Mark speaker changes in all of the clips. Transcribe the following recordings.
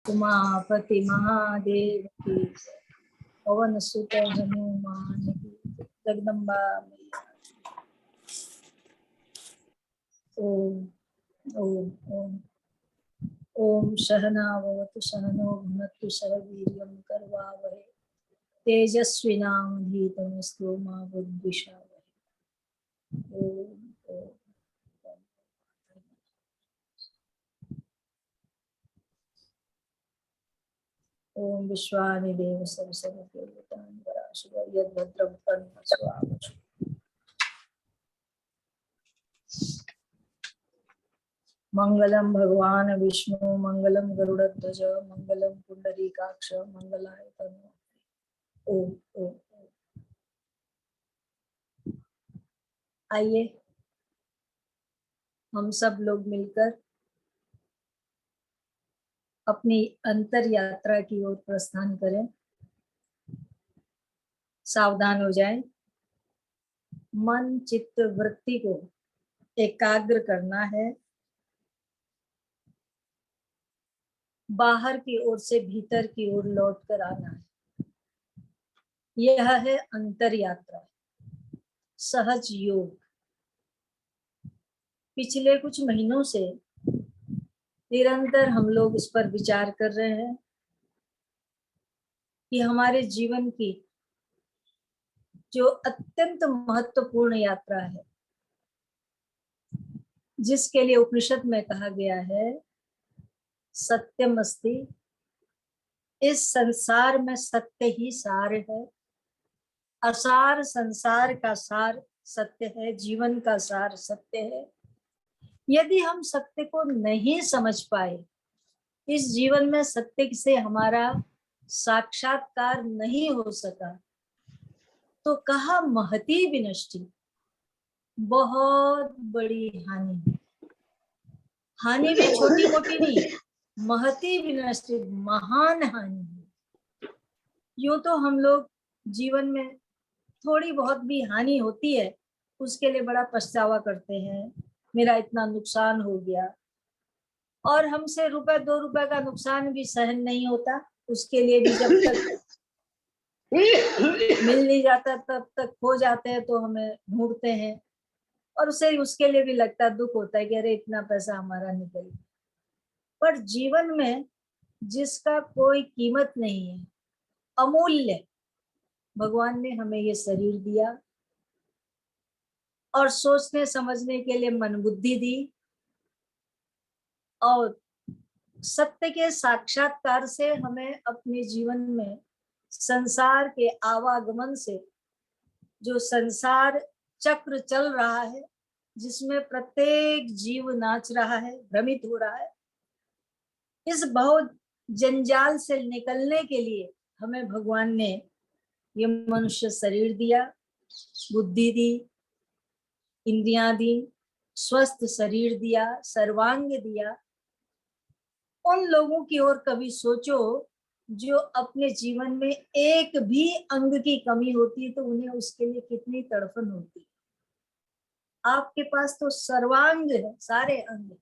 Speaker 1: उमापति महादेव की पवन सुत हनुमान की जगदम्बा मैया। ओम ओम ओम ओम सहना भवतु सहनो भुनक्तु सह वीर्यं करवावहै तेजस्विनावधीतमस्तु मा विद्विषावहै। ओम ओम ओम विश्वानि देव सर्वसर्वदेवतानि पराशुर यद्भद्रं तन्मस्वावचु। मंगलम भगवान विष्णु मंगलम गरुड़ध्वज मंगलम पुंडरीकाक्ष मंगलाय तनोहरि। ओम ओम ओम। आइए हम सब लोग मिलकर अपनी अंतर यात्रा की ओर प्रस्थान करें। सावधान हो जाएं। मन चित्त वृत्ति को एकाग्र करना है। बाहर की ओर से भीतर की ओर लौट कर आना है। यह है अंतर यात्रा, सहज योग। पिछले कुछ महीनों से निरंतर हम लोग इस पर विचार कर रहे हैं कि हमारे जीवन की जो अत्यंत महत्वपूर्ण यात्रा है, जिसके लिए उपनिषद में कहा गया है सत्यम अस्ति, इस संसार में सत्य ही सार है। असार संसार का सार सत्य है, जीवन का सार सत्य है। यदि हम सत्य को नहीं समझ पाए, इस जीवन में सत्य से हमारा साक्षात्कार नहीं हो सका, तो कहा महती विनष्टि, बहुत बड़ी हानि। हानि भी छोटी मोटी नहीं, महती विनष्टि, महान हानि। यूं तो हम लोग जीवन में थोड़ी बहुत भी हानि होती है उसके लिए बड़ा पछतावा करते हैं, मेरा इतना नुकसान हो गया। और हमसे रुपए 2 रुपए का नुकसान भी सहन नहीं होता, उसके लिए भी जब तक मिल नहीं जाता तब तक खो जाते हैं तो हमें ढूंढते हैं, और उसके लिए भी लगता है, दुख होता है कि अरे इतना पैसा हमारा निकल गया। पर जीवन में जिसका कोई कीमत नहीं है, अमूल्य, भगवान ने हमें ये शरीर दिया और सोचने समझने के लिए मन बुद्धि दी, और सत्य के साक्षात्कार से हमें अपने जीवन में संसार के आवागमन से जो संसार चक्र चल रहा है, जिसमें प्रत्येक जीव नाच रहा है, भ्रमित हो रहा है, इस बहुत जंजाल से निकलने के लिए हमें भगवान ने ये मनुष्य शरीर दिया, बुद्धि दी, इंद्रियां दी, स्वस्थ शरीर दिया, सर्वांग दिया। उन लोगों की ओर कभी सोचो जो अपने जीवन में एक भी अंग की कमी होती है तो उन्हें उसके लिए कितनी तड़फन होती है। आपके पास तो सर्वांग है, सारे अंग,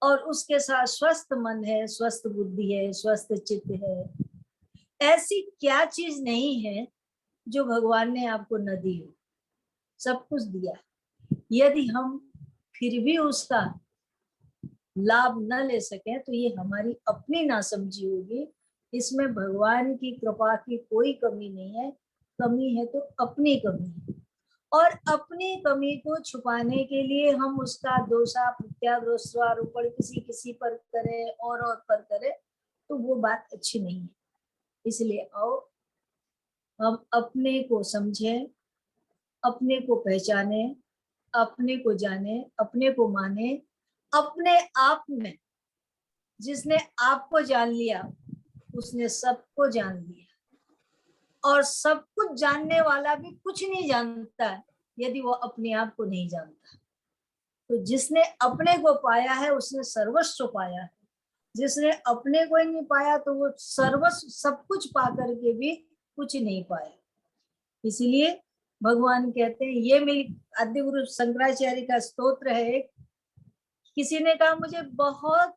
Speaker 1: और उसके साथ स्वस्थ मन है, स्वस्थ बुद्धि है, स्वस्थ चित्त है। ऐसी क्या चीज नहीं है जो भगवान ने आपको न दी हो, सब कुछ दिया। यदि हम फिर भी उसका लाभ न ले सके तो ये हमारी अपनी नासमझी होगी। इसमें भगवान की कृपा की कोई कमी नहीं है, कमी है तो अपनी कमी है। और अपनी कमी को छुपाने के लिए हम उसका दोषा प्रत्यारोपण किसी किसी पर करें और पर करें, तो वो बात अच्छी नहीं है। इसलिए आओ हम अपने को समझें, अपने को पहचाने, अपने को जाने, अपने को माने। अपने आप में जिसने आपको जान लिया उसने सबको जान लिया, और सब कुछ जानने वाला भी कुछ नहीं जानता है यदि वो अपने आप को नहीं जानता। तो जिसने अपने को पाया है उसने सर्वस्व पाया है, जिसने अपने को ही नहीं पाया तो वो सर्वस्व सब कुछ पा करके भी कुछ नहीं पाया। इसीलिए भगवान कहते हैं, ये मेरी आद्य गुरु शंकराचार्य का स्तोत्र है। किसी ने कहा मुझे बहुत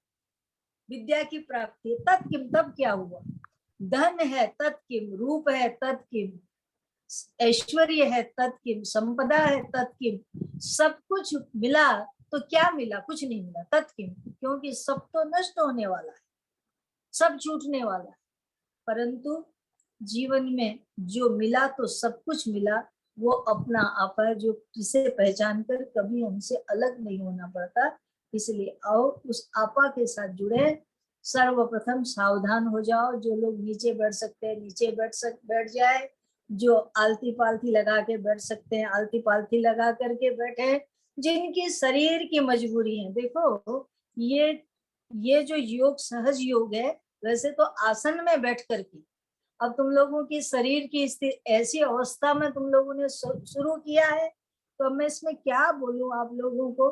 Speaker 1: विद्या की प्राप्ति, तत्किम तब क्या हुआ, धन है तत्किम, रूप है तत्किम, ऐश्वर्य है तत्किम, संपदा है तत्किम, सब कुछ मिला तो क्या मिला, कुछ नहीं मिला, तत्किम, क्योंकि सब तो नष्ट होने वाला है, सब छूटने वाला है। परंतु जीवन में जो मिला तो सब कुछ मिला, वो अपना आपा है, जो जिसे पहचान कर कभी हमसे अलग नहीं होना पड़ता। इसलिए आओ उस आपा के साथ जुड़े। सर्वप्रथम सावधान हो जाओ, जो लोग नीचे बैठ सकते हैं नीचे बैठ जाए, जो आलती पालती लगा के बैठ सकते हैं आलती पालती लगा करके बैठे, जिनकी शरीर की मजबूरी है। देखो ये जो योग सहज योग है, वैसे तो आसन में बैठ करके, अब तुम लोगों की शरीर की स्थिति ऐसी अवस्था में तुम लोगों ने शुरू किया है, तो मैं इसमें क्या बोलूं आप लोगों को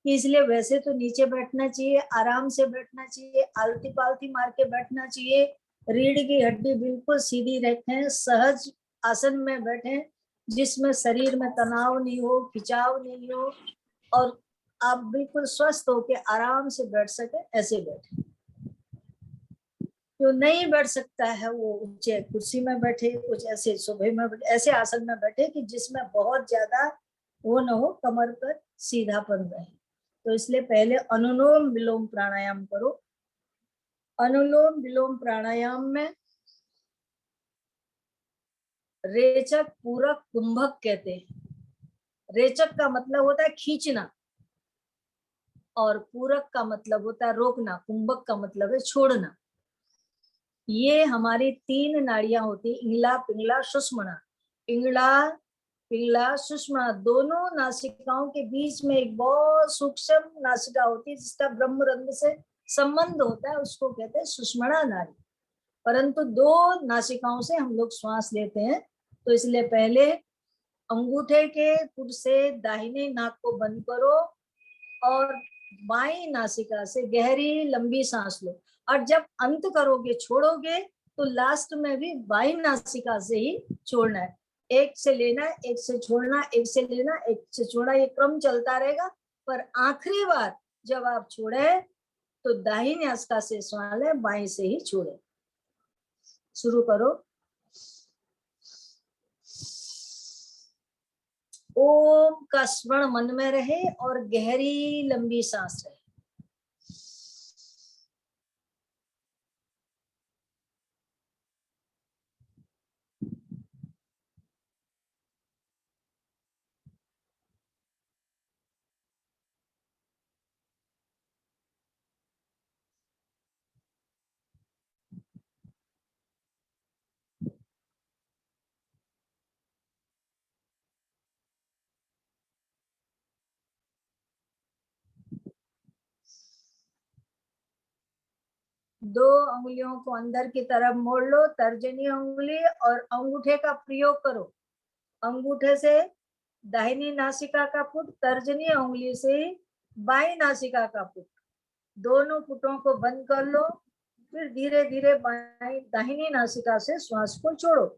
Speaker 1: कि इसलिए वैसे तो नीचे बैठना चाहिए, आराम से बैठना चाहिए, आलती पालती मार के बैठना चाहिए, रीढ़ की हड्डी बिल्कुल सीधी रखें, सहज आसन में बैठें, जिसमें शरीर में तनाव नहीं हो, खिंचाव नहीं हो, और आप बिल्कुल स्वस्थ होके आराम से बैठ सके, ऐसे बैठे। जो नहीं बैठ सकता है वो ऊंचे कुर्सी में बैठे, कुछ ऐसे सुबह में बैठे, ऐसे आसन में बैठे कि जिसमें बहुत ज्यादा वो न हो, कमर पर सीधापन रहे। तो इसलिए पहले अनुलोम विलोम प्राणायाम करो। अनुलोम विलोम प्राणायाम में रेचक, पूरक, कुंभक कहते हैं। रेचक का मतलब होता है खींचना, और पूरक का मतलब होता है रोकना, कुंभक का मतलब है छोड़ना। ये हमारी तीन नाड़ियां होती, इंगला पिंगला सुषुम्ना। इंगला पिंगला सुषुम्ना दोनों नासिकाओं के बीच में एक बहुत सूक्ष्म नासिका होती है, जिसका ब्रह्मरंध्र से संबंध होता है, उसको कहते हैं सुषुम्ना नाड़ी। परंतु दो नासिकाओं से हम लोग श्वास लेते हैं, तो इसलिए पहले अंगूठे के पुट से दाहिने नाक को बंद करो और बाई नासिका से गहरी लंबी सांस लो, और जब अंत करोगे छोड़ोगे तो लास्ट में भी बाई नासिका से ही छोड़ना है। एक से लेना, एक से छोड़ना, एक से लेना, एक से छोड़ना, ये क्रम चलता रहेगा। पर आखिरी बार जब आप छोड़े तो दाहिनी नासिका से श्वास ले, बाई से ही छोड़े। शुरू करो। ओम का स्मरण मन में रहे और गहरी लंबी सांस रहे। दो अंगुलियों को अंदर की तरफ मोड़ लो, तर्जनी उंगली और अंगूठे का प्रयोग करो। अंगूठे से दाहिनी नासिका का पुट, तर्जनी उंगली से बाई नासिका का पुट, दोनों पुटों को बंद कर लो। फिर धीरे धीरे दाहिनी नासिका से श्वास को छोड़ो।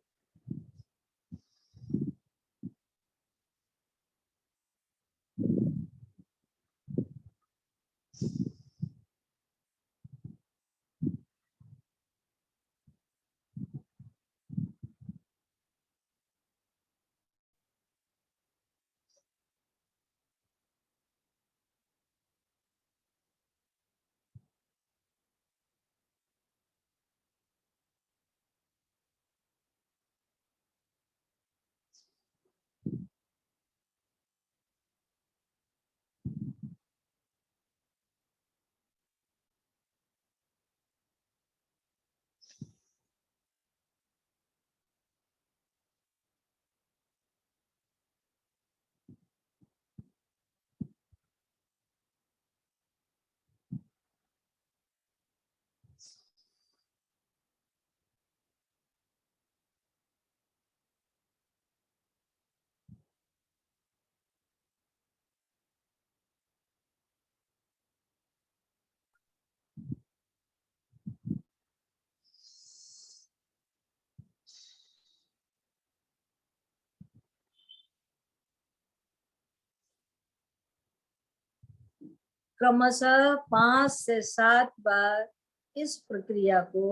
Speaker 1: क्रमशः 5 से 7 बार इस प्रक्रिया को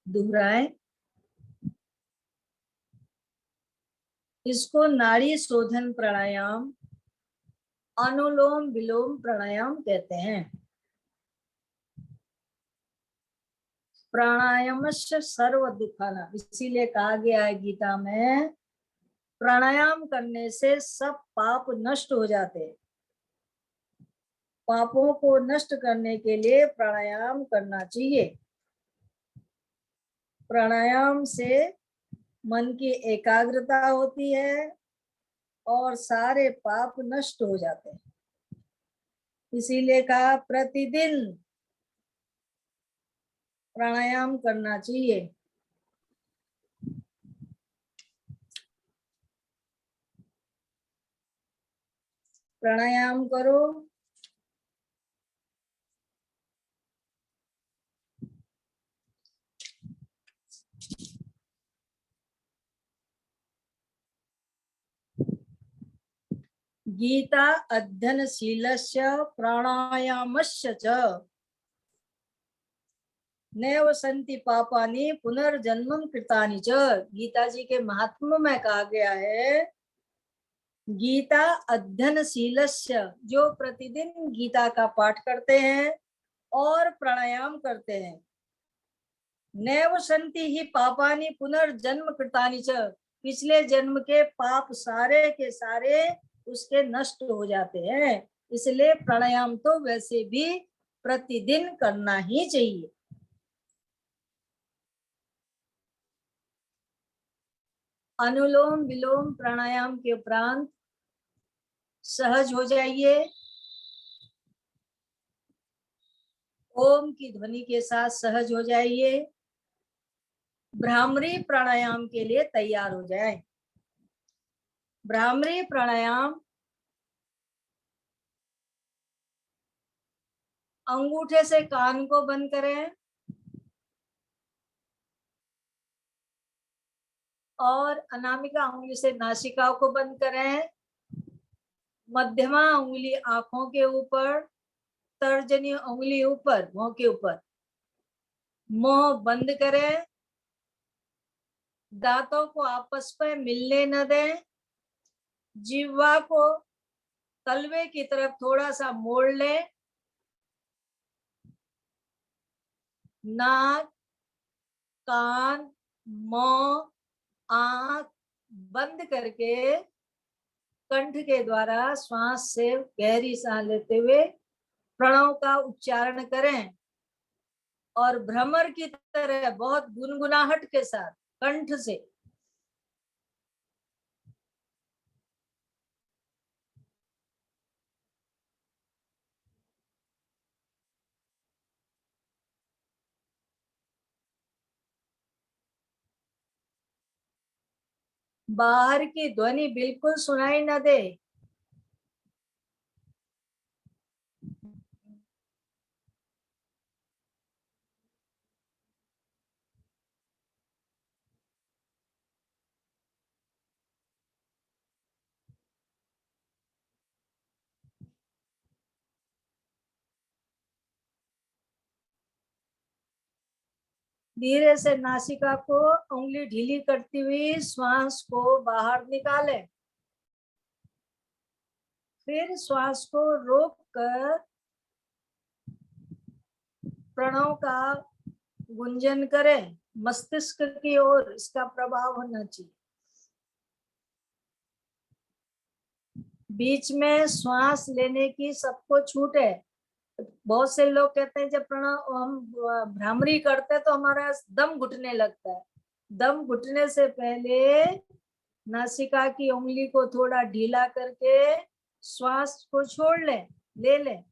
Speaker 1: दोहराएं। इसको नाड़ी शोधन प्राणायाम, अनुलोम विलोम प्राणायाम कहते हैं। प्राणायामस्य सर्व दुखाना, इसीलिए कहा गया है गीता में, प्राणायाम करने से सब पाप नष्ट हो जाते हैं। पापों को नष्ट करने के लिए प्राणायाम करना चाहिए। प्राणायाम से मन की एकाग्रता होती है और सारे पाप नष्ट हो जाते हैं। इसीलिए कहा प्रतिदिन प्राणायाम करना चाहिए। प्राणायाम करो। गीता अध्ययनशीलस्य प्राणायामस्य च नैव सन्ति पापानि पुनर्जन्मं कृतानि च। गीता जी के महात्म्य में कहा गया है, गीता अध्ययनशीलस्य, जो प्रतिदिन गीता का पाठ करते हैं और प्राणायाम करते हैं, नैव सन्ति ही पापानि पुनर्जन्म कृतानि च, पिछले जन्म के पाप सारे के सारे उसके नष्ट हो जाते हैं। इसलिए प्राणायाम तो वैसे भी प्रतिदिन करना ही चाहिए। अनुलोम विलोम प्राणायाम के उपरांत सहज हो जाइए। ओम की ध्वनि के साथ सहज हो जाइए। भ्रामरी प्राणायाम के लिए तैयार हो जाए। भ्रामरी प्राणायाम अंगूठे से कान को बंद करें और अनामिका उंगली से नासिका को बंद करें। मध्यमा उंगली आंखों के ऊपर, तर्जनी उंगली ऊपर मुंह के ऊपर। मुंह बंद करें। दांतों को आपस में मिलने न दें। जिह्वा को तलवे की तरफ थोड़ा सा मोड़ लें। नाक, कान, मुंह, आंख बंद करके कंठ के द्वारा श्वास से गहरी सांस लेते हुए प्रणव का उच्चारण करें और भ्रमर की तरह बहुत गुनगुनाहट के साथ कंठ से बाहर की ध्वनि बिल्कुल सुनाई न दे। धीरे से नासिका को उंगली ढीली करती हुई श्वास को बाहर निकालें। फिर श्वास को रोककर प्रणव का गुंजन करें। मस्तिष्क की ओर इसका प्रभाव होना चाहिए। बीच में श्वास लेने की सबको छूट है। बहुत से लोग कहते हैं जब प्रणव हम भ्रामरी करते हैं तो हमारा दम घुटने लगता है। दम घुटने से पहले नासिका की उंगली को थोड़ा ढीला करके श्वास को छोड़ लें, ले लें।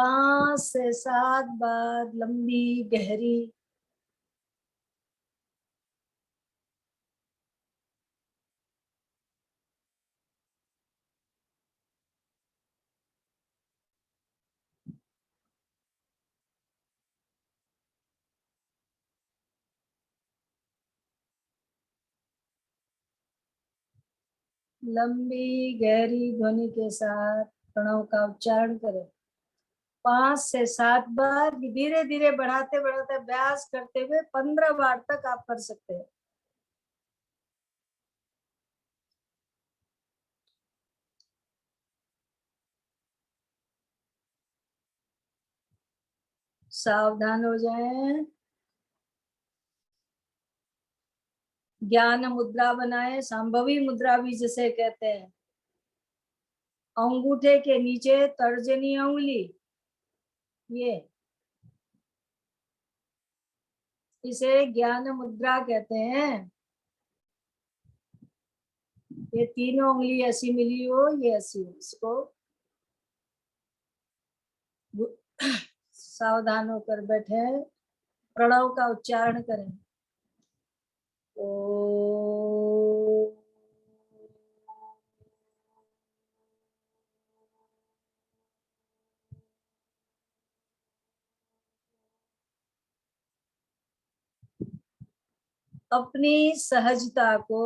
Speaker 1: 5 से 7 बार लंबी गहरी लंबी गहरी ध्वनि के साथ प्रणव का उच्चारण करें। 5 से 7 बार, धीरे धीरे बढ़ाते बढ़ाते अभ्यास करते हुए 15 बार तक आप कर सकते हैं। सावधान हो जाएं। ज्ञान मुद्रा बनाए, संभवी मुद्रा भी जिसे कहते हैं। अंगूठे के नीचे तर्जनी उंगली, ये इसे ज्ञान मुद्रा कहते हैं। ये तीनों उंगली ऐसी मिली हो, ये ऐसी हो, इसको सावधान होकर बैठे, प्रणव का उच्चारण करें। ओ अपनी सहजता को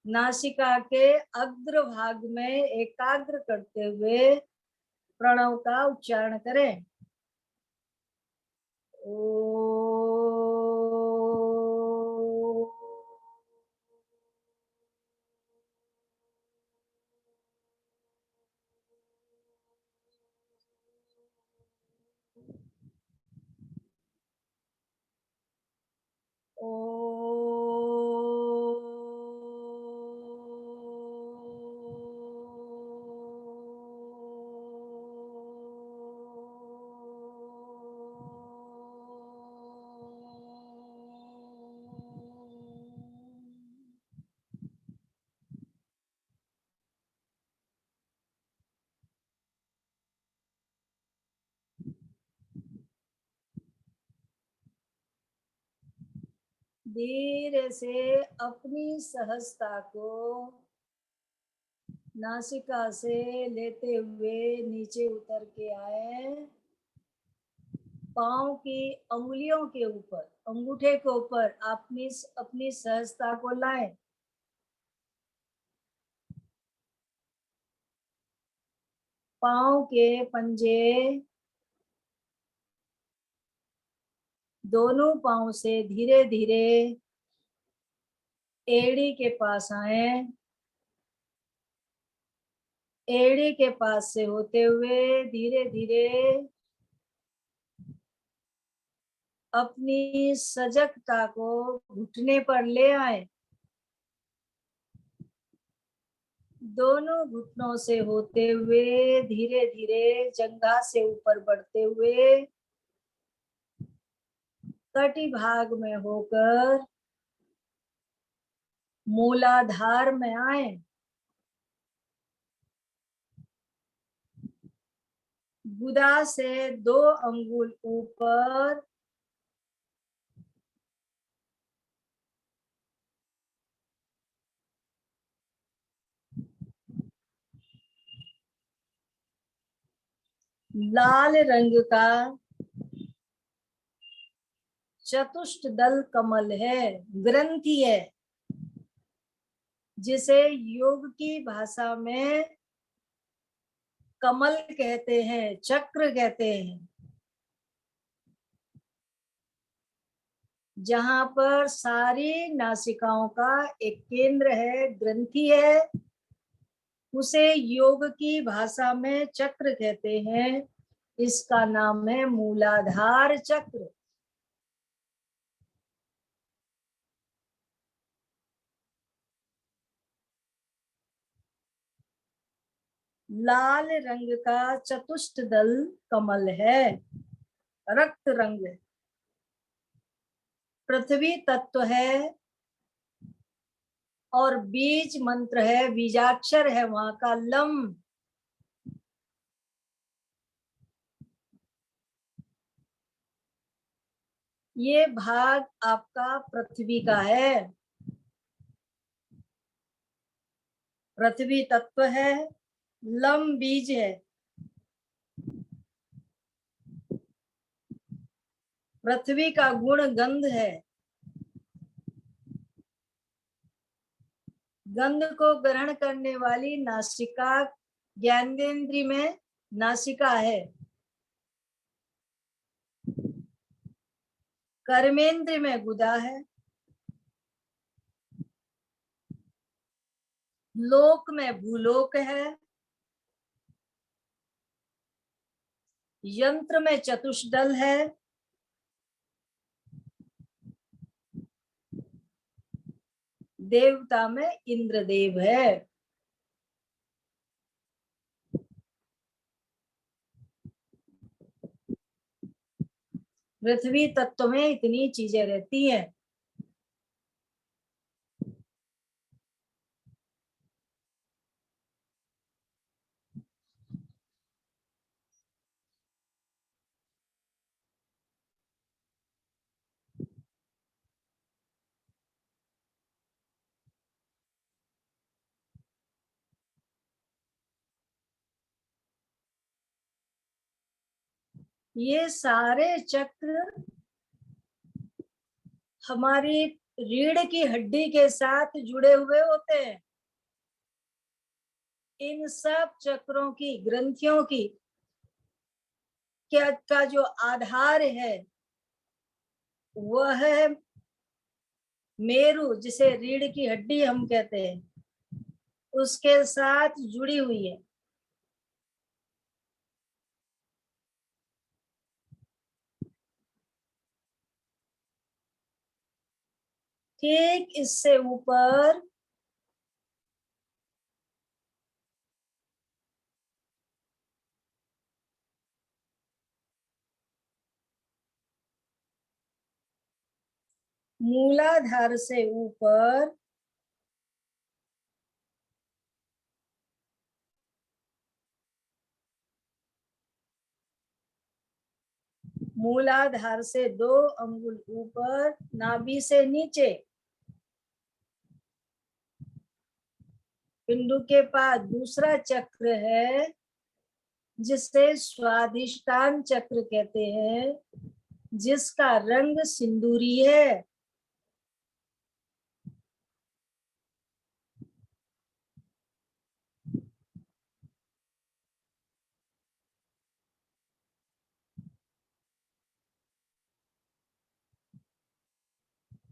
Speaker 1: नासिका के अग्रभाग में एकाग्र करते हुए प्रणव का उच्चारण करें। धीरे से अपनी सहजता को नासिका से लेते हुए नीचे उतर के आए, पांव की अंगुलियों के ऊपर, अंगूठे के ऊपर अपनी सहजता को लाएं। पांव के पंजे दोनों पांव से धीरे धीरे एड़ी के पास आए, एड़ी के पास से होते हुए धीरे धीरे अपनी सजगता को घुटने पर ले आए। दोनों घुटनों से होते हुए धीरे धीरे जंघा से ऊपर बढ़ते हुए कटी भाग में होकर मूलाधार में आए। गुदा से 2 अंगुल ऊपर लाल रंग का चतुष्ट दल कमल है, ग्रंथि है, जिसे योग की भाषा में कमल कहते हैं, चक्र कहते हैं। जहां पर सारी नासिकाओं का एक केंद्र है, ग्रंथि है, उसे योग की भाषा में चक्र कहते हैं। इसका नाम है मूलाधार चक्र। लाल रंग का चतुष्ट दल कमल है, रक्त रंग, पृथ्वी तत्व है और बीज मंत्र है, बीजाक्षर है वहां का लम। ये भाग आपका पृथ्वी का है। पृथ्वी तत्व है, लम बीज है। पृथ्वी का गुण गंध है। गंध को ग्रहण करने वाली नासिका ज्ञानेन्द्रिय में नासिका है। कर्मेंद्र में गुदा है। लोक में भूलोक है। यंत्र में चतुष्दल है। देवता में इंद्रदेव है। पृथ्वी तत्व में इतनी चीजें रहती हैं। ये सारे चक्र हमारी रीढ़ की हड्डी के साथ जुड़े हुए होते हैं। इन सब चक्रों की ग्रंथियों की क्या का जो आधार है वह है मेरु, जिसे रीढ़ की हड्डी हम कहते हैं, उसके साथ जुड़ी हुई है। ठीक इससे ऊपर मूलाधार से ऊपर मूलाधार से 2 अंगुल ऊपर नाभि से नीचे पिंडू के पास दूसरा चक्र है, जिसे स्वाधिष्ठान चक्र कहते हैं, जिसका रंग सिंदूरी है।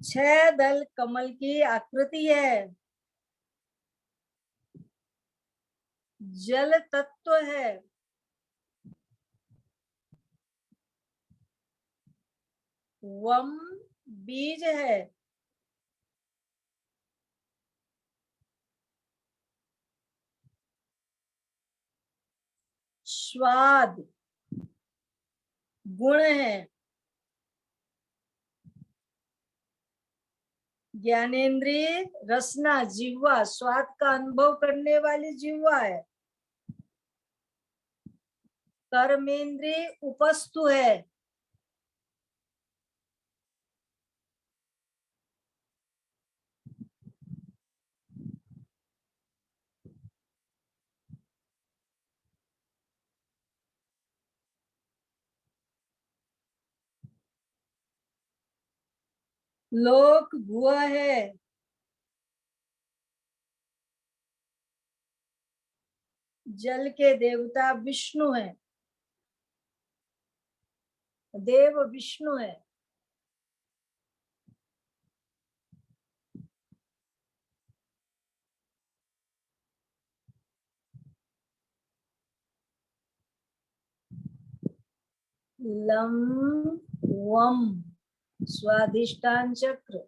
Speaker 1: छह दल कमल की आकृति है। जल तत्व है। वम बीज है। स्वाद गुण है। ज्ञानेन्द्रिय रसना जीवा, स्वाद का अनुभव करने वाली जीवा है। कर्मेंद्रिय उपस्तु है। लोक भुआ है। जल के देवता विष्णु है। देव विष्णु है। लम वम स्वाधिष्ठान चक्र।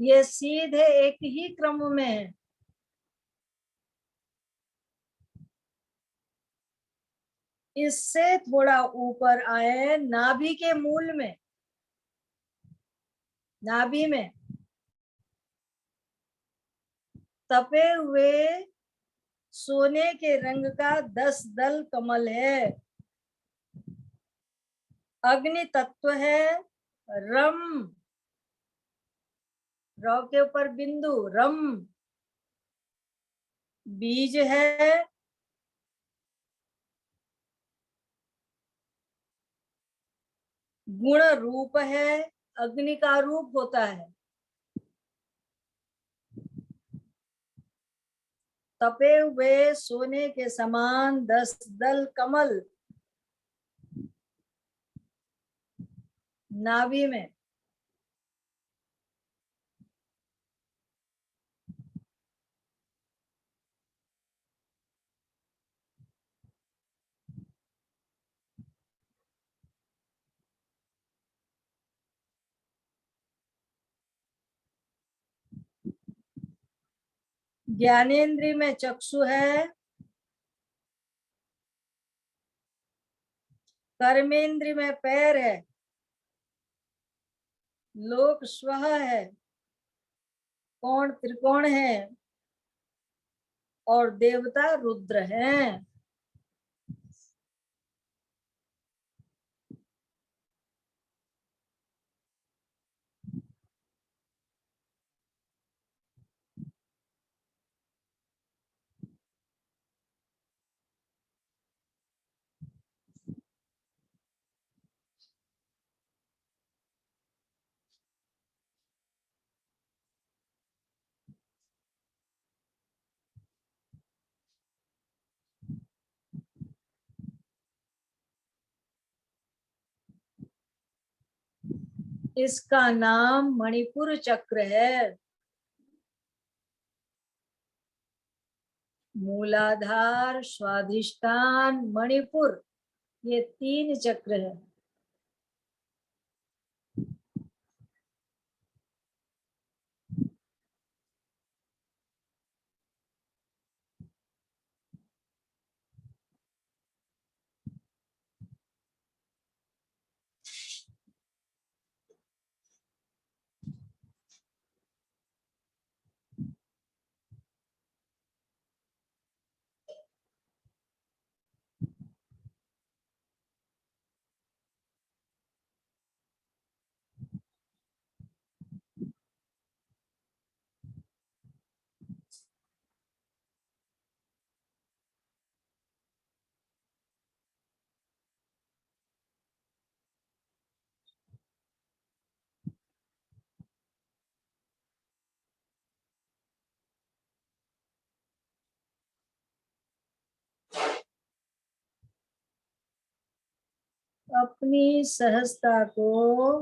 Speaker 1: ये सीधे एक ही क्रम में है। इससे थोड़ा ऊपर आए, नाभि के मूल में, नाभि में तपे हुए सोने के रंग का 10 दल कमल है। अग्नि तत्व है। रम, र के ऊपर बिंदु, रम बीज है। गुण रूप है, अग्नि का रूप होता है। तपे हुए सोने के समान 10 दल कमल नाभि में। ज्ञानेन्द्रिय में चक्षु है। कर्मेंद्रिय में पैर है। लोक स्व है। कोण त्रिकोण है। और देवता रुद्र हैं। इसका नाम मणिपुर चक्र है। मूलाधार, स्वाधिष्ठान, मणिपुर, ये 3 चक्र है। अपनी सहजता को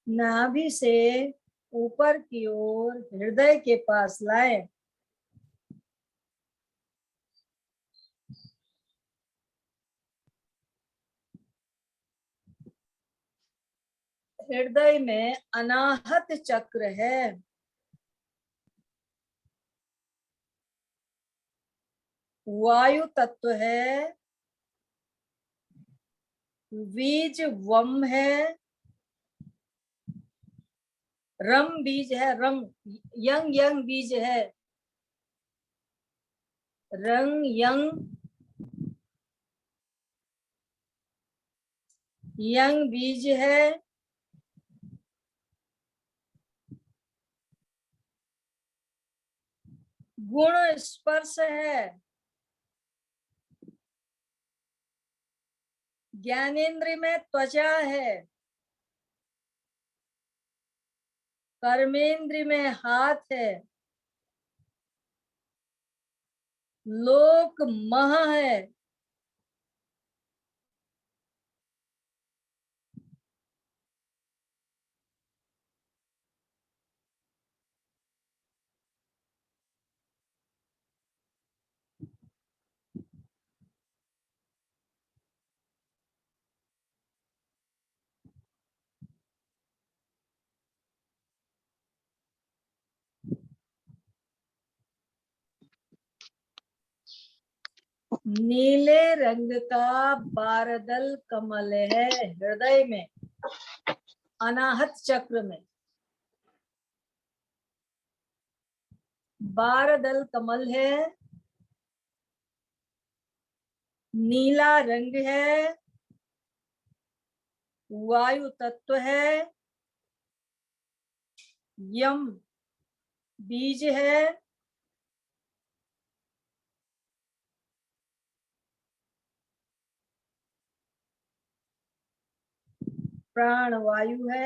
Speaker 1: नाभि से ऊपर की ओर हृदय के पास लाए। हृदय में अनाहत चक्र है। वायु तत्व है। बीज वम है। रम बीज है। रम यंग यंग बीज है। रंग यंग यंग बीज है। गुण स्पर्श है। ज्ञानेन्द्रिय में त्वचा है। कर्मेंद्रिय में हाथ है। लोक मह है। नीले रंग का बारदल कमल है हृदय में, अनाहत चक्र में। बारदल कमल है, नीला रंग है, वायु तत्व है, यम बीज है, प्राण वायु है,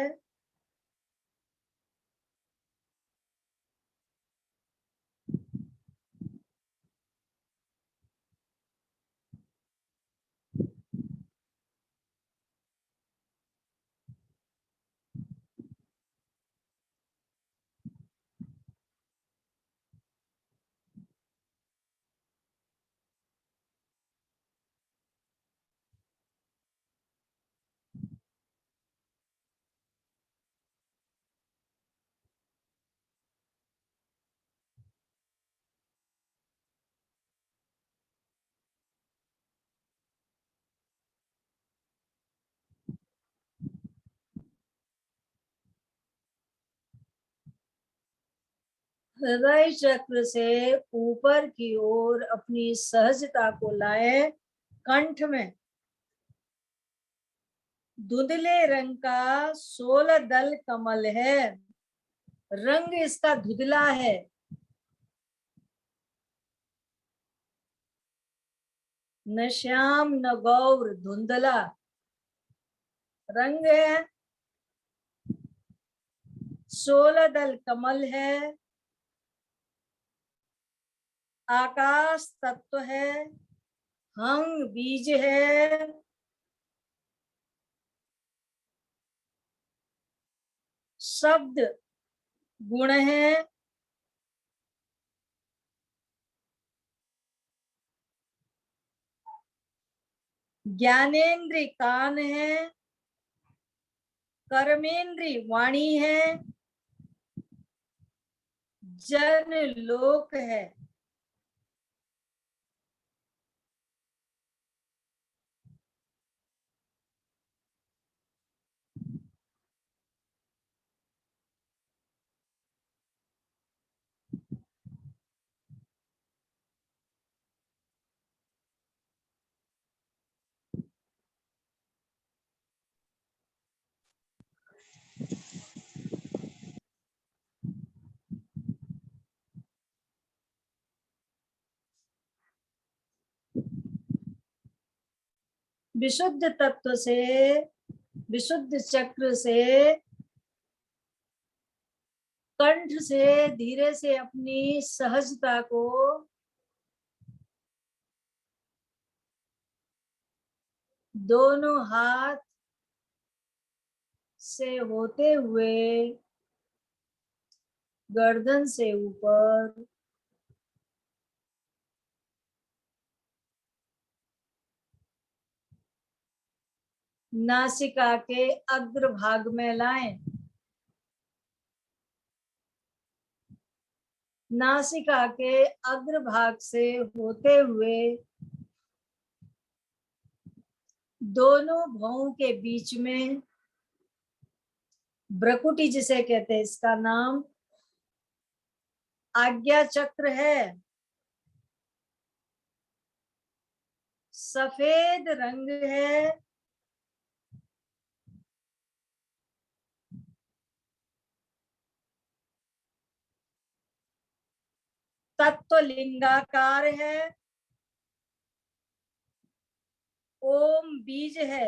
Speaker 1: हृदय चक्र से ऊपर की ओर अपनी सहजता को लाए। कंठ में धुंधले रंग का 16 दल कमल है, रंग इसका धुंधला है। न श्याम न गौर, धुंधला रंग है। 16 दल कमल है, आकाश तत्व है, हंग बीज है, शब्द गुण है, ज्ञानेन्द्रिय कान है, कर्मेंद्रिय वाणी है, जन लोक है। विशुद्ध तत्व से, विशुद्ध चक्र से, कंठ से धीरे से अपनी सहजता को दोनों हाथ से होते हुए गर्दन से ऊपर, नासिका के अग्रभाग में लाएं। नासिका के अग्रभाग से होते हुए दोनों भौं के बीच में, भ्रकुटी जिसे कहते हैं, इसका नाम आज्ञा चक्र है। सफेद रंग है, तत्व लिंगाकार है, ओम बीज है।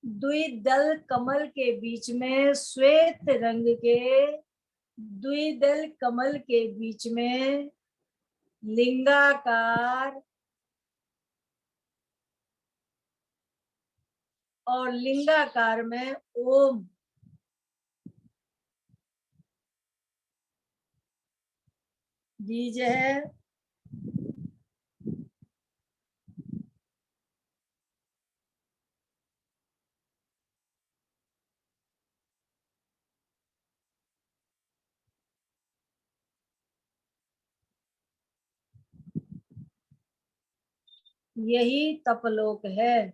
Speaker 1: द्विदल कमल के बीच में, श्वेत रंग के द्विदल कमल के बीच में लिंगाकार, और लिंगाकार में ओम बीज है। यही तपलोक है।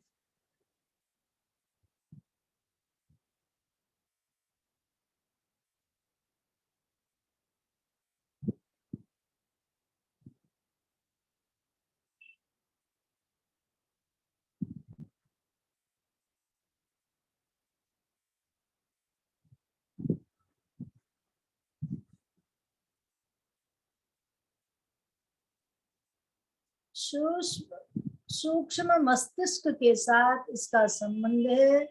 Speaker 1: सूक्ष्म सूक्ष्म मस्तिष्क के साथ इसका संबंध है।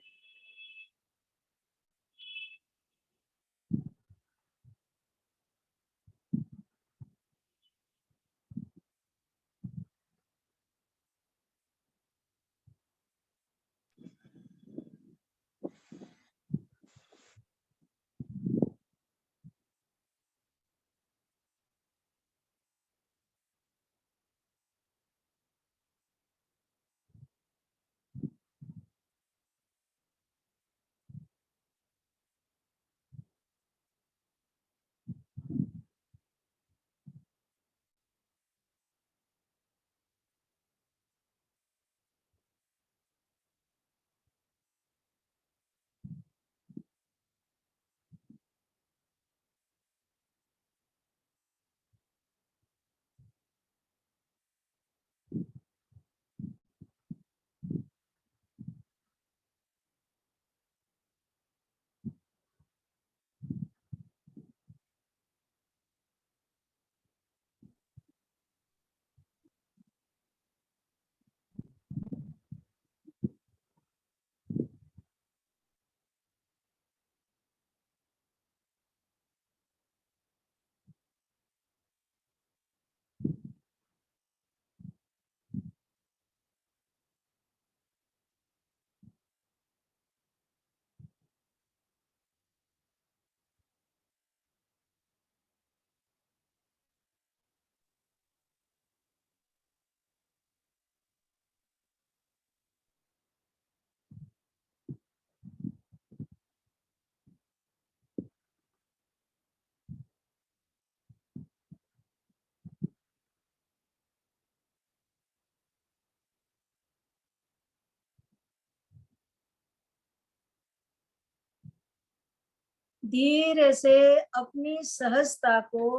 Speaker 1: धीरे से अपनी सहजता को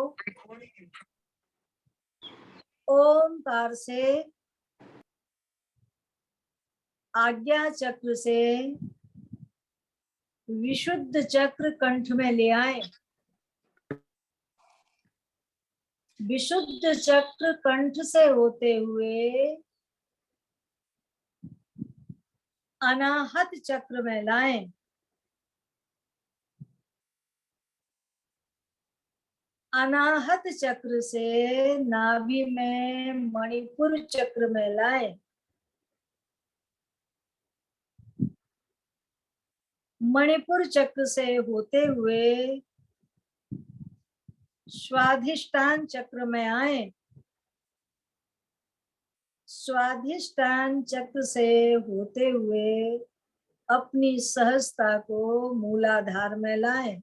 Speaker 1: ओमकार से, आज्ञा चक्र से विशुद्ध चक्र कंठ में ले आए। विशुद्ध चक्र कंठ से होते हुए अनाहत चक्र में लाएं। अनाहत चक्र से नाभि में मणिपुर चक्र में लाएं। मणिपुर चक्र से होते हुए स्वाधिष्ठान चक्र में आए। स्वाधिष्ठान चक्र से होते हुए अपनी सहजता को मूलाधार में लाएं।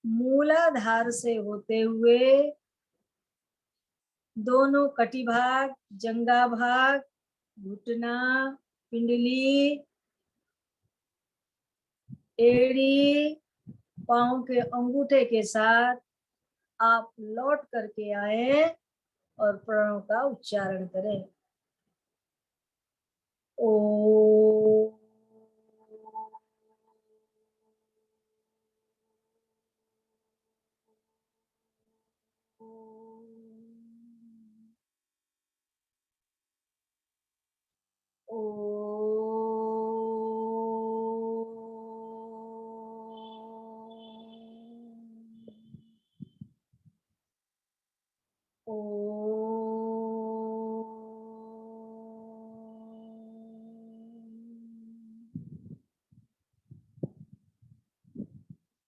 Speaker 1: मूलाधार से होते हुए दोनों कटिभाग, जंगा भाग, घुटना, पिंडली, एड़ी, पांव के अंगूठे के साथ आप लौट करके आए और प्रणव का उच्चारण करें। ओ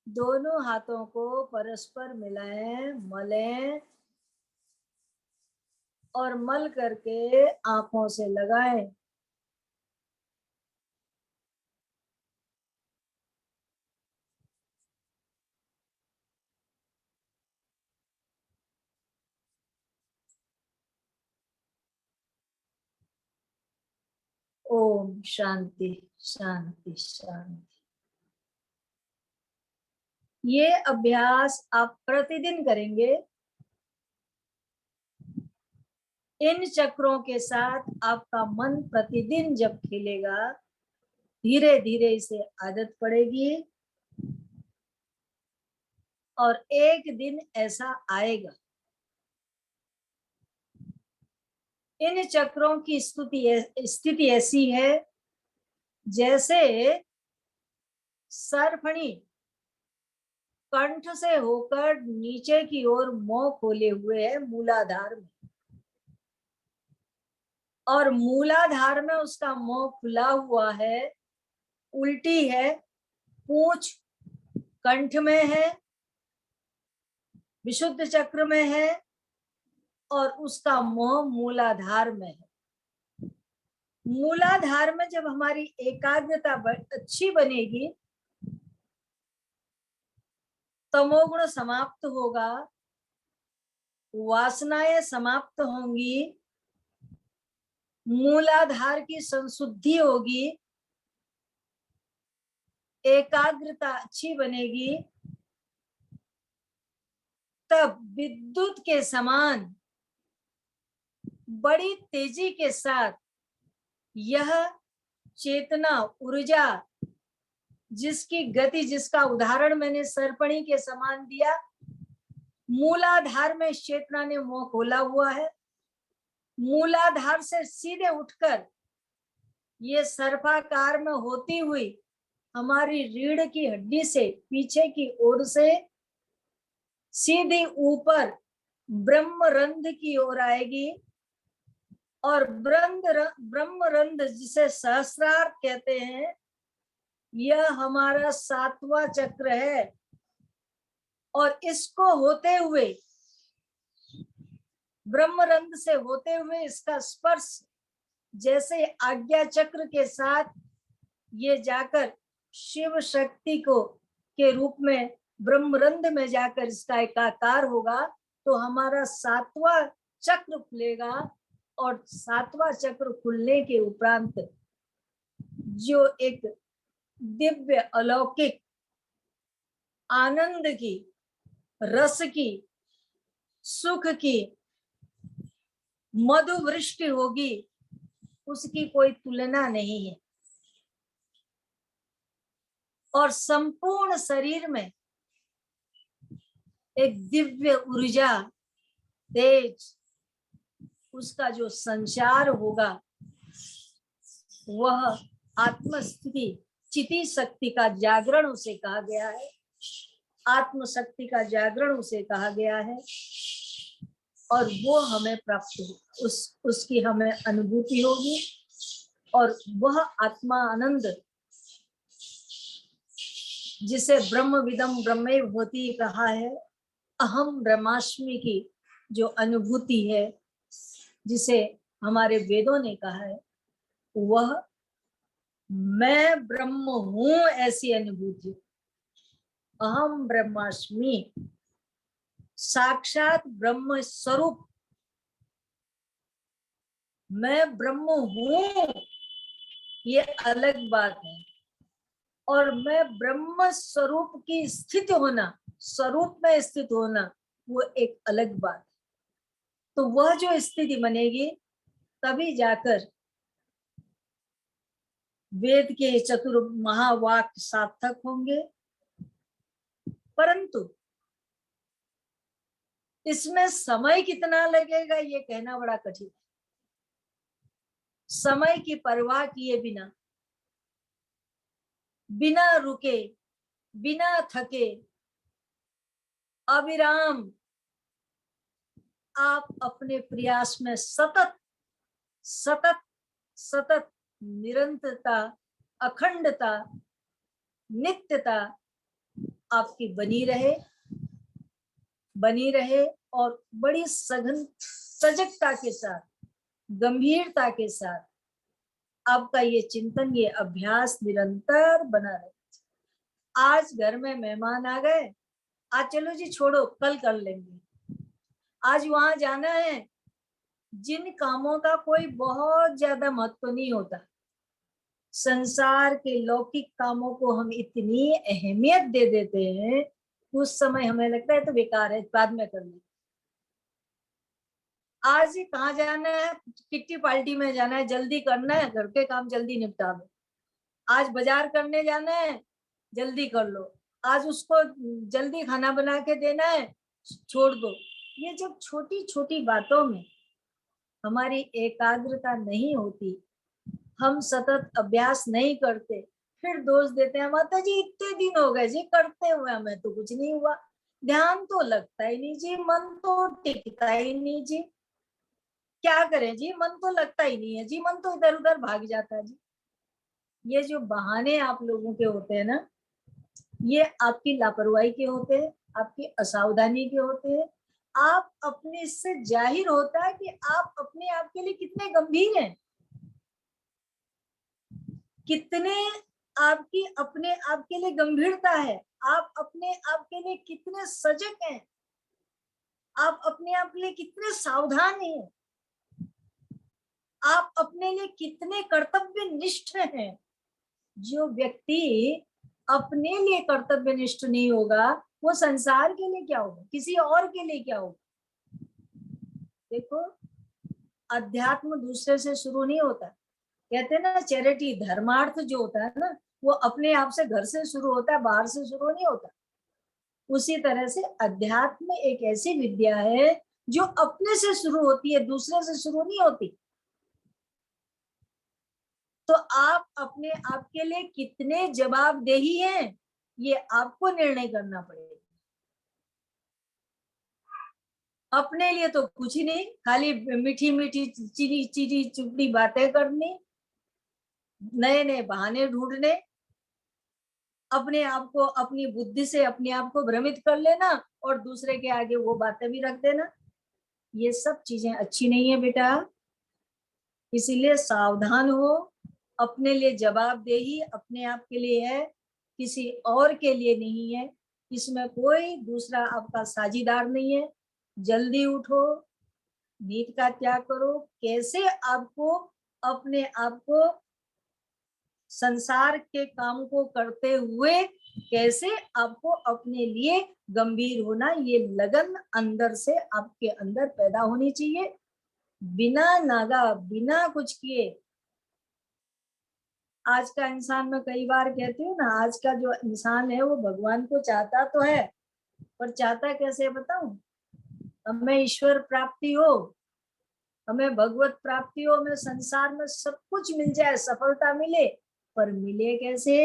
Speaker 1: दोनों हाथों को परस्पर मिलाएं, मलें और मल करके आंखों से लगाएं। ओम शांति शांति शांति। ये अभ्यास आप प्रतिदिन करेंगे। इन चक्रों के साथ आपका मन प्रतिदिन जब खेलेगा, धीरे धीरे इसे आदत पड़ेगी और एक दिन ऐसा आएगा। इन चक्रों की स्थिति ऐसी है जैसे सरफणी कंठ से होकर नीचे की ओर मुंह खोले हुए है मूलाधार में, और मूलाधार में उसका मुंह खुला हुआ है, उल्टी है, पूंछ कंठ में है, विशुद्ध चक्र में है और उसका मुंह मूलाधार में है। मूलाधार में जब हमारी एकाग्रता अच्छी बनेगी, तमोगुण समाप्त होगा, वासनाएं समाप्त होंगी, मूलाधार की संशुद्धि होगी, एकाग्रता अच्छी बनेगी, तब विद्युत के समान बड़ी तेजी के साथ यह चेतना ऊर्जा, जिसकी गति, जिसका उदाहरण मैंने सरपणी के समान दिया, मूलाधार में चेतना ने मुंह खोला हुआ है, मूलाधार से सीधे उठकर ये सर्पाकार में होती हुई हमारी रीढ़ की हड्डी से पीछे की ओर से सीधी ऊपर ब्रह्मरंध्र की ओर आएगी, और ब्रह्मरंध्र जिसे सहस्रार कहते हैं, यह हमारा 7वां चक्र है। और इसको होते हुए, ब्रह्मरंध्र से होते हुए इसका स्पर्श जैसे आज्ञा चक्र के साथ ये जाकर शिव शक्ति को के रूप में ब्रह्मरंध्र में जाकर इसका एकाकार होगा, तो हमारा 7वां चक्र खुलेगा। और 7वां चक्र खुलने के उपरांत जो एक दिव्य अलौकिक आनंद की, रस की, सुख की मधु वृष्टि होगी, उसकी कोई तुलना नहीं है। और संपूर्ण शरीर में एक दिव्य ऊर्जा, तेज, उसका जो संचार होगा, वह आत्मस्थिति, चिति शक्ति का जागरण उसे कहा गया है, आत्म शक्ति का जागरण उसे कहा गया है। और वो हमें प्राप्त हो, उसकी हमें अनुभूति होगी। और वह आत्मा आनंद, जिसे ब्रह्म विदम ब्रह्मैव भूति कहा है, अहम ब्रह्मास्मि की जो अनुभूति है, जिसे हमारे वेदों ने कहा है, वह मैं ब्रह्म हूं ऐसी अनुभूति, अहम ब्रह्मास्मि, साक्षात ब्रह्म स्वरूप, मैं ब्रह्म हूं, ये अलग बात है। और मैं ब्रह्म स्वरूप की स्थित होना, स्वरूप में स्थित होना, वो एक अलग बात है। तो वह जो स्थिति बनेगी, तभी जाकर वेद के चतुर महावाक्य सार्थक होंगे। परंतु इसमें समय कितना लगेगा ये कहना बड़ा कठिन है। समय की परवाह किए बिना, बिना रुके, बिना थके, अविराम आप अपने प्रयास में सतत सतत सतत निरंतरता, अखंडता, नित्यता आपकी बनी रहे और बड़ी सघन सजगता के साथ, गंभीरता के साथ आपका ये चिंतन, ये अभ्यास निरंतर बना रहे। आज घर में मेहमान आ गए, आज चलो जी छोड़ो, कल कर लेंगे। आज वहां जाना है, जिन कामों का कोई बहुत ज्यादा महत्व नहीं होता, संसार के लौकिक कामों को हम इतनी अहमियत दे देते हैं, उस समय हमें लगता है तो बेकार है, बाद में कर लेंगे। आज ही कहाँ जाना है, किट्टी पार्टी में जाना है, जल्दी करना है, घर के काम जल्दी निपटा दो। आज बाजार करने जाना है, जल्दी कर लो। आज उसको जल्दी खाना बना के देना है, छोड़ दो। ये जब छोटी छोटी बातों में हमारी एकाग्रता नहीं होती, हम सतत अभ्यास नहीं करते, फिर दोष देते हैं, माता जी इतने दिन हो गए जी करते हुए, हमें तो कुछ नहीं हुआ, ध्यान तो लगता ही नहीं जी, मन तो टिकता ही नहीं जी, क्या करें जी, मन तो लगता ही नहीं है जी, मन तो इधर उधर भाग जाता है जी। ये जो बहाने आप लोगों के होते हैं ना, ये आपकी लापरवाही के होते हैं, आपकी असावधानी के होते हैं। आप अपने, इससे जाहिर होता है कि आप अपने आप के लिए कितने गंभीर हैं, कितने आपकी अपने आप के लिए गंभीरता है, आप अपने आप के लिए कितने सजग हैं, आप अपने आप के लिए कितने सावधान हैं, आप अपने लिए कितने कर्तव्य निष्ठ हैं। जो व्यक्ति अपने लिए कर्तव्य निष्ठ नहीं होगा, वो संसार के लिए क्या होगा, किसी और के लिए क्या होगा। देखो, अध्यात्म दूसरे से शुरू नहीं होता, कहते हैं ना चैरिटी, धर्मार्थ जो होता है ना, वो अपने आप से, घर से शुरू होता है, बाहर से शुरू नहीं होता। उसी तरह से अध्यात्म एक ऐसी विद्या है जो अपने से शुरू होती है, दूसरे से शुरू नहीं होती। तो आप अपने आप के लिए कितने जवाबदेही हैं, ये आपको निर्णय करना पड़ेगा। अपने लिए तो कुछ ही नहीं, खाली मीठी मीठी चीनी चीनी चुपड़ी बातें करनी, नए नए बहाने ढूंढने, अपने आप को, अपनी बुद्धि से अपने आप को भ्रमित कर लेना और दूसरे के आगे वो बातें भी रख देना। ये सब चीजें अच्छी नहीं है बेटा, इसीलिए सावधान हो। अपने लिए जवाबदेही अपने आप के लिए है, किसी और के लिए नहीं है, इसमें कोई दूसरा आपका साझीदार नहीं है। जल्दी उठो, नींद का त्याग करो। कैसे आपको अपने आप को संसार के काम को करते हुए, कैसे आपको अपने लिए गंभीर होना, ये लगन अंदर से आपके अंदर पैदा होनी चाहिए। बिना नागा, बिना कुछ किए आज का इंसान, मैं कई बार कहती हूँ ना, आज का जो इंसान है वो भगवान को चाहता तो है, पर चाहता कैसे बताऊं, हमें ईश्वर प्राप्ति हो, हमें भगवत प्राप्ति हो, हमें संसार में सब कुछ मिल जाए, सफलता मिले, पर मिले कैसे।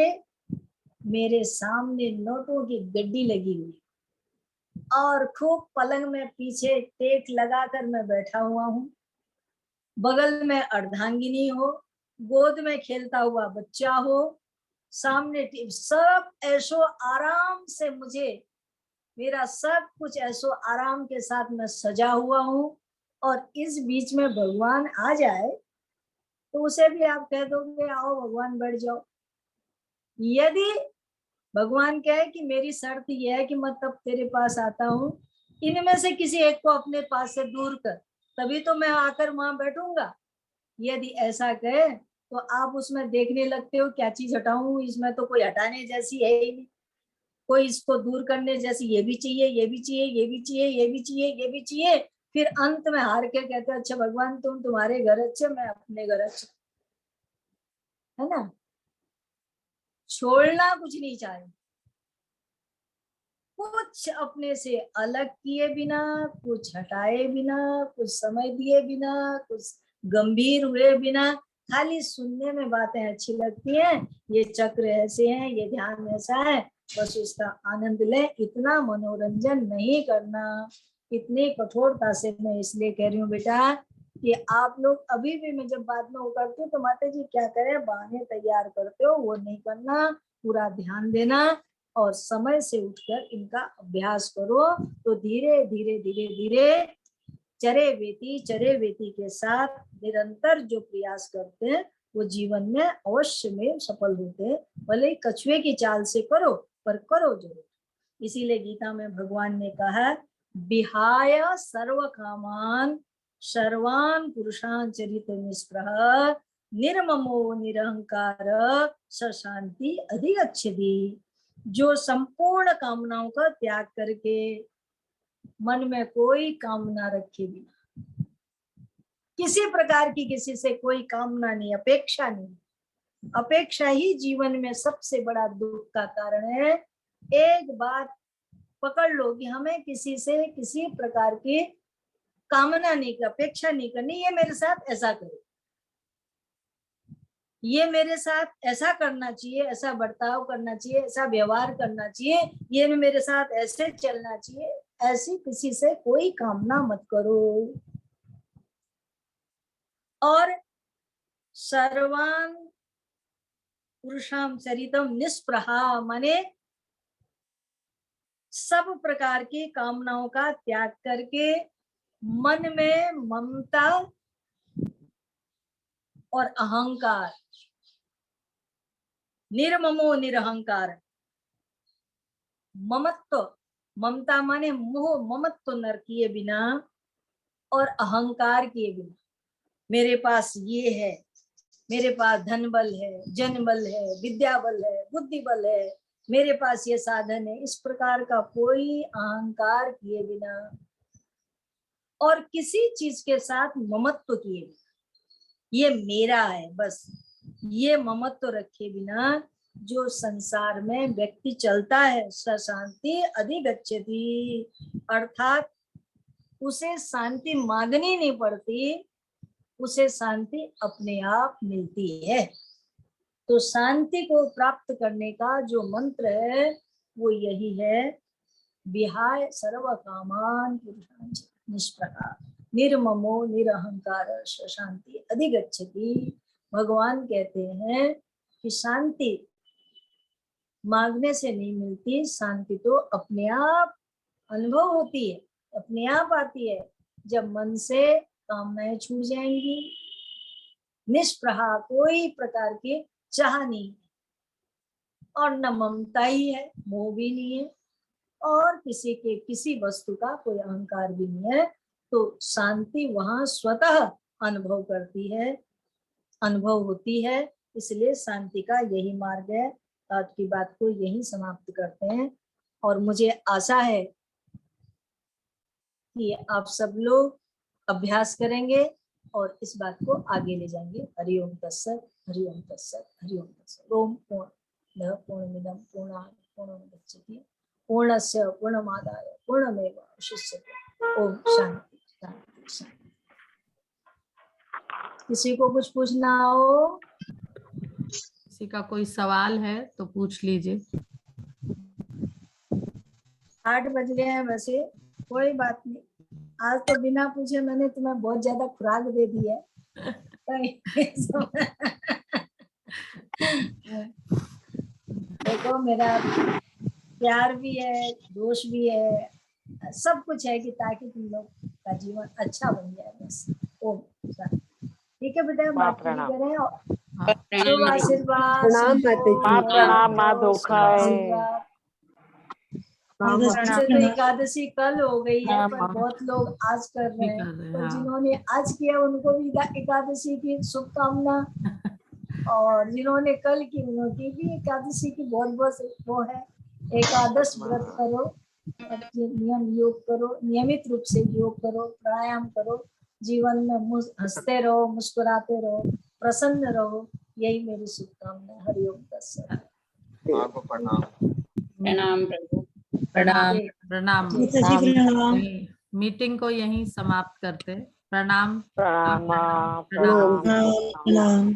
Speaker 1: मेरे सामने नोटों की गड्डी लगी हुई और खूब पलंग में पीछे टेक लगाकर मैं बैठा हुआ हूँ, बगल में अर्धांगिनी हो, गोद में खेलता हुआ बच्चा हो, सामने सब ऐशो आराम से, मुझे मेरा सब कुछ ऐशो आराम के साथ मैं सजा हुआ हूँ, और इस बीच में भगवान आ जाए तो उसे भी आप कह दोगे आओ भगवान बैठ जाओ। यदि भगवान कहे कि मेरी शर्त यह है कि मैं तब तेरे पास आता हूँ, इनमें से किसी एक को अपने पास से दूर कर, तभी तो मैं आकर वहां बैठूंगा। यदि ऐसा कहे तो आप उसमें देखने लगते हो क्या चीज हटाऊं, इसमें तो कोई हटाने जैसी है ही नहीं, कोई इसको दूर करने जैसी, ये भी चाहिए, ये भी चाहिए, ये भी चाहिए, ये भी चाहिए, ये भी चाहिए। फिर अंत में हार के कहते अच्छा भगवान तुम तुम्हारे घर अच्छे, मैं अपने घर अच्छा, है ना। छोड़ना कुछ नहीं चाहिए, कुछ अपने से अलग किए बिना, कुछ हटाए बिना, कुछ समय दिए बिना, कुछ गंभीर हुए बिना, खाली सुनने में बातें अच्छी लगती हैं, ये चक्र ऐसे हैं, ये ध्यान ऐसा है, बस उसका आनंद ले, इतना मनोरंजन नहीं करना। इतनी कठोरता से मैं इसलिए कह रही हूँ बेटा कि आप लोग अभी भी, मैं जब बाद में वो करती हूँ तो माता जी क्या करें, बहाने तैयार करते हो, वो नहीं करना, पूरा ध्यान देना और समय से उठकर इनका अभ्यास करो। तो धीरे धीरे धीरे धीरे चरे वेती के साथ निरंतर जो प्रयास करते हैं वो जीवन में अवश्य में सफल होते हैं। भले कछुए की चाल से करो, पर करो जरूर। इसीलिए गीता में भगवान ने कहा विहाय सर्व कामान सर्वान पुरुषान चरित निस्पृह निर्ममो निरहंकार स शांति अधिगच्छति। जो संपूर्ण कामनाओं का त्याग करके मन में कोई कामना रखे बिना, किसी प्रकार की किसी से कोई कामना नहीं, अपेक्षा नहीं। अपेक्षा ही जीवन में सबसे बड़ा दुख का कारण है। एक बात पकड़ लो कि हमें किसी से किसी प्रकार की कामना नहीं, अपेक्षा नहीं करनी, ये मेरे साथ ऐसा करे, ये मेरे साथ ऐसा करना चाहिए, ऐसा बर्ताव करना चाहिए, ऐसा व्यवहार करना चाहिए, ये मेरे साथ ऐसे चलना चाहिए, ऐसी किसी से कोई कामना मत करो। और सर्वान पुरुषाम चरितम निष्प्रहा, माने सब प्रकार की कामनाओं का त्याग करके मन में ममता और अहंकार, निर्ममो निरहंकार, ममत्व, ममता माने मोह ममत्व न किए बिना और अहंकार किए बिना, मेरे पास ये है, मेरे पास धन बल है, जन बल है, विद्या बल है, बुद्धि बल है, मेरे पास ये साधन है, इस प्रकार का कोई अहंकार किए बिना और किसी चीज के साथ ममत्व किए बिना, ये मेरा है बस, ये ममत्व रखे बिना जो संसार में व्यक्ति चलता है, स शांति अधिगच्छति, अर्थात उसे शांति मांगनी नहीं पड़ती, उसे शांति अपने आप मिलती है। तो शांति को प्राप्त करने का जो मंत्र है वो यही है, विहाय सर्व कामान पुरुषान् निष्प्रहा निर्ममो निरहंकार शांति अधिगच्छति। भगवान कहते हैं कि शांति मांगने से नहीं मिलती, शांति तो अपने आप अनुभव होती है, अपने आप आती है जब मन से कामनाएं छूट जाएंगी। निष्प्रहा, कोई प्रकार की चाह नहीं, और न ममता ही है, मोह भी नहीं है, और किसी के किसी वस्तु का कोई अहंकार भी नहीं है, तो शांति वहां स्वतः अनुभव करती है, अनुभव होती है। इसलिए शांति का यही मार्ग है। आज की बात को यही समाप्त करते हैं, और मुझे आशा है कि आप सब लोग अभ्यास करेंगे और इस बात को आगे ले जाएंगे। हरिओम तत्सत, हरिओम तत्सत, हरिओम तत्सत। ओम पूर्णमदः पूर्णमिदं पूर्णात् पूर्णमुदच्यते पूर्णस्य पूर्णमादाय पूर्णमेवावशिष्यते। ओम शांति शांति शांति। किसी को कुछ पूछना हो,
Speaker 2: किसी का कोई सवाल है तो पूछ लीजिए।
Speaker 1: 8 बज गए हैं, वैसे कोई बात नहीं। आज तो बिना पूछे मैंने तुम्हें बहुत ज्यादा खुराक दे दी है। देखो मेरा प्यार भी है, दोष भी है, सब कुछ है कि ताकि तुम लोग का जीवन अच्छा बन जाए बस। ओम ठीक है बेटा, बात करें शुभ आशीर्वाद।
Speaker 3: प्रणाम माँ, धोखा है।
Speaker 1: वैसे तो एकादशी कल हो गई है, पर बहुत लोग आज कर रहे हैं, तो जिन्होंने आज किया उनको भी एकादशी की शुभकामना, और जिन्होंने कल की उनकी भी एकादशी की बहुत बहुत वो है। एकादश व्रत करो, नियम योग करो, नियमित रूप से योग करो, प्राणायाम करो, जीवन में हंसते रहो, मुस्कुराते रहो, प्रसन्न रहो, यही मेरी शुभकामना। हरिओम तत्सत।
Speaker 2: प्रणाम प्रणाम प्रणाम। मीटिंग को यहीं समाप्त करते। प्रणाम प्रणाम प्रणाम।